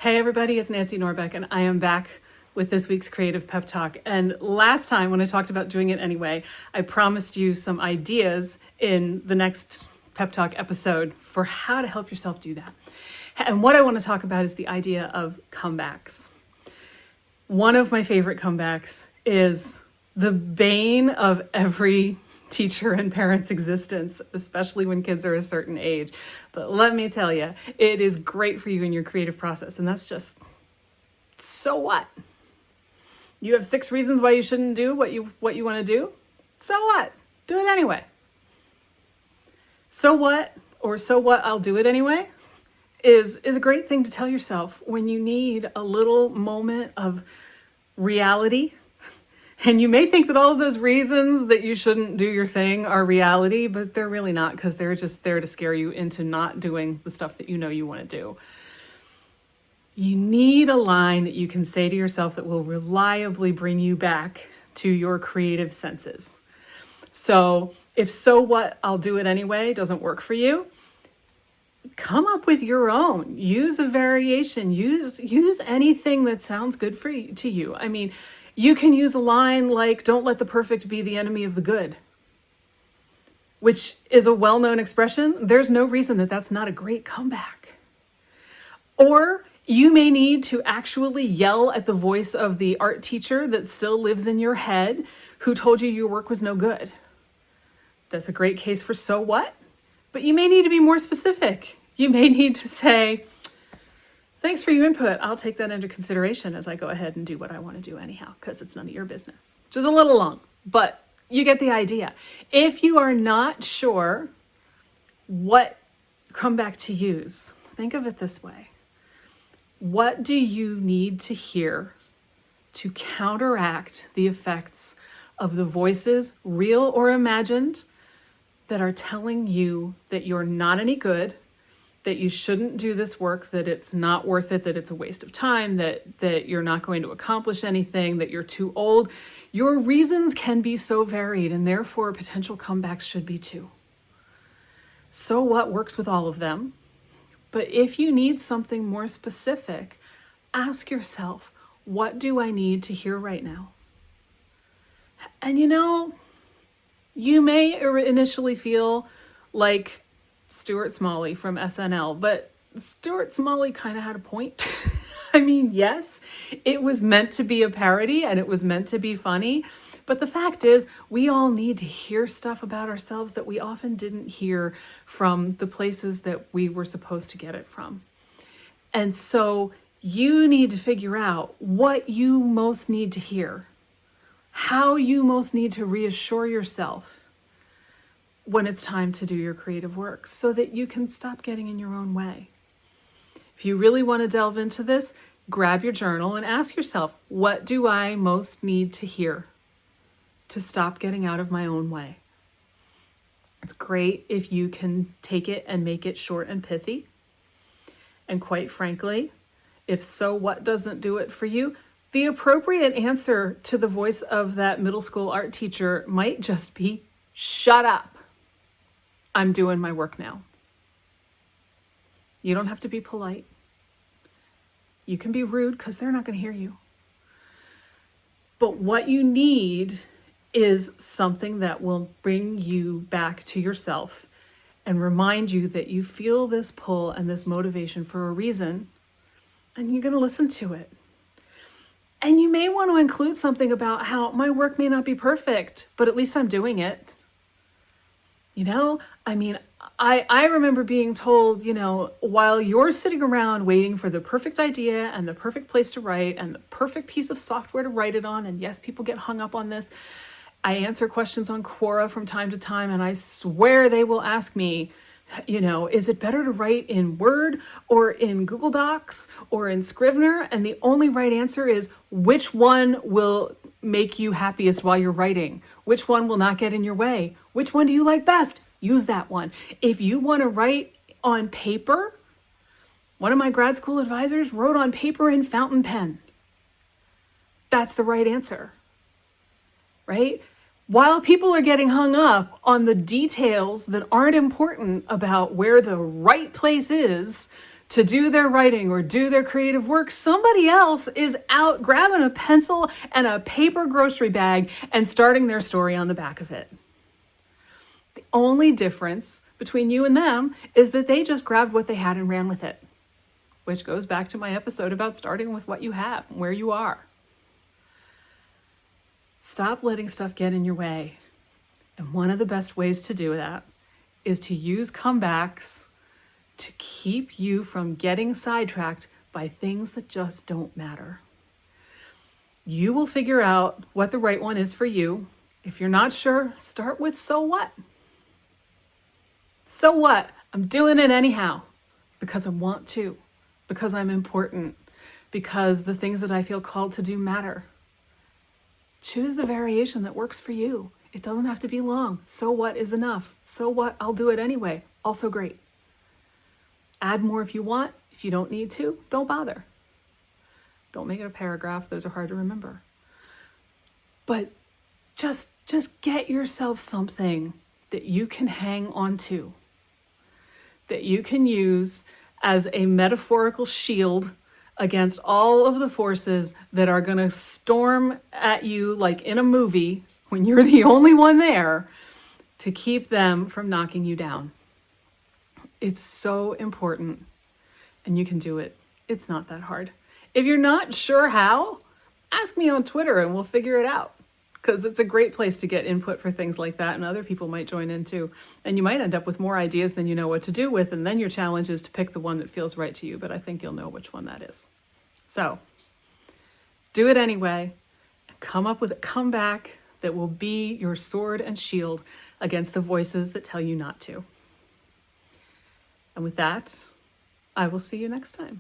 Hey everybody, it's Nancy Norbeck, and I am back with this week's Creative Pep Talk. And last time when I talked about doing it anyway, I promised you some ideas in the next Pep Talk episode for how to help yourself do that. And what I want to talk about is the idea of comebacks. One of my favorite comebacks is the bane of every teacher and parent's existence, especially when kids are a certain age. But let me tell you, it is great for you in your creative process. And that's just, so what? You have 6 reasons why you shouldn't do what you want to do. So what? Do it anyway. So what, or so what, I'll do it anyway, is a great thing to tell yourself when you need a little moment of reality. And you may think that all of those reasons that you shouldn't do your thing are reality, but they're really not, because they're just there to scare you into not doing the stuff that you know you want to do. You need a line that you can say to yourself that will reliably bring you back to your creative senses. So if "so what, I'll do it anyway" doesn't work for you, come up with your own. Use a variation. Use anything that sounds good to you. I mean, you can use a line like, "Don't let the perfect be the enemy of the good," which is a well-known expression. There's no reason that that's not a great comeback. Or you may need to actually yell at the voice of the art teacher that still lives in your head who told you your work was no good. That's a great case for "so what?" But you may need to be more specific. You may need to say, "Thanks for your input. I'll take that into consideration as I go ahead and do what I want to do anyhow, because it's none of your business." Which is a little long, but you get the idea. If you are not sure what comeback to use, think of it this way. What do you need to hear to counteract the effects of the voices, real or imagined, that are telling you that you're not any good, that you shouldn't do this work, that it's not worth it, that it's a waste of time, that you're not going to accomplish anything, that you're too old? Your reasons can be so varied, and therefore potential comebacks should be too. So what works with all of them? But if you need something more specific, ask yourself, what do I need to hear right now? And you may initially feel like Stuart Smalley from SNL, but Stuart Smalley kind of had a point. I mean, yes, it was meant to be a parody and it was meant to be funny, but the fact is we all need to hear stuff about ourselves that we often didn't hear from the places that we were supposed to get it from. And so you need to figure out what you most need to hear, how you most need to reassure yourself when it's time to do your creative work, so that you can stop getting in your own way. If you really want to delve into this, grab your journal and ask yourself, what do I most need to hear to stop getting out of my own way? It's great if you can take it and make it short and pithy. And quite frankly, if "so what" doesn't do it for you, the appropriate answer to the voice of that middle school art teacher might just be, "Shut up. I'm doing my work now." You don't have to be polite. You can be rude, because they're not going to hear you. But what you need is something that will bring you back to yourself and remind you that you feel this pull and this motivation for a reason, and you're going to listen to it. And you may want to include something about how my work may not be perfect, but at least I'm doing it. I remember being told, while you're sitting around waiting for the perfect idea and the perfect place to write and the perfect piece of software to write it on, and yes, people get hung up on this. I answer questions on Quora from time to time, and I swear they will ask me, is it better to write in Word or in Google Docs or in Scrivener? And the only right answer is, which one will make you happiest while you're writing? Which one will not get in your way? Which one do you like best? Use that one. If you want to write on paper, one of my grad school advisors wrote on paper in fountain pen. That's the right answer, right? While people are getting hung up on the details that aren't important about where the right place is to do their writing or do their creative work, somebody else is out grabbing a pencil and a paper grocery bag and starting their story on the back of it. The only difference between you and them is that they just grabbed what they had and ran with it, which goes back to my episode about starting with what you have and where you are. Stop letting stuff get in your way. And one of the best ways to do that is to use comebacks to keep you from getting sidetracked by things that just don't matter. You will figure out what the right one is for you. If you're not sure, start with so what? So what? I'm doing it anyhow because I want to, because I'm important, because the things that I feel called to do matter. Choose the variation that works for you. It doesn't have to be long. So what is enough? So what? I'll do it anyway. Also great. Add more if you want. If you don't need to, don't bother. Don't make it a paragraph. Those are hard to remember. But just get yourself something that you can hang on to, that you can use as a metaphorical shield against all of the forces that are going to storm at you like in a movie when you're the only one there, to keep them from knocking you down. It's so important, and you can do it. It's not that hard. If you're not sure how, ask me on Twitter and we'll figure it out, because it's a great place to get input for things like that, and other people might join in too. And you might end up with more ideas than you know what to do with, and then your challenge is to pick the one that feels right to you, but I think you'll know which one that is. So, do it anyway. Come up with a comeback that will be your sword and shield against the voices that tell you not to. And with that, I will see you next time.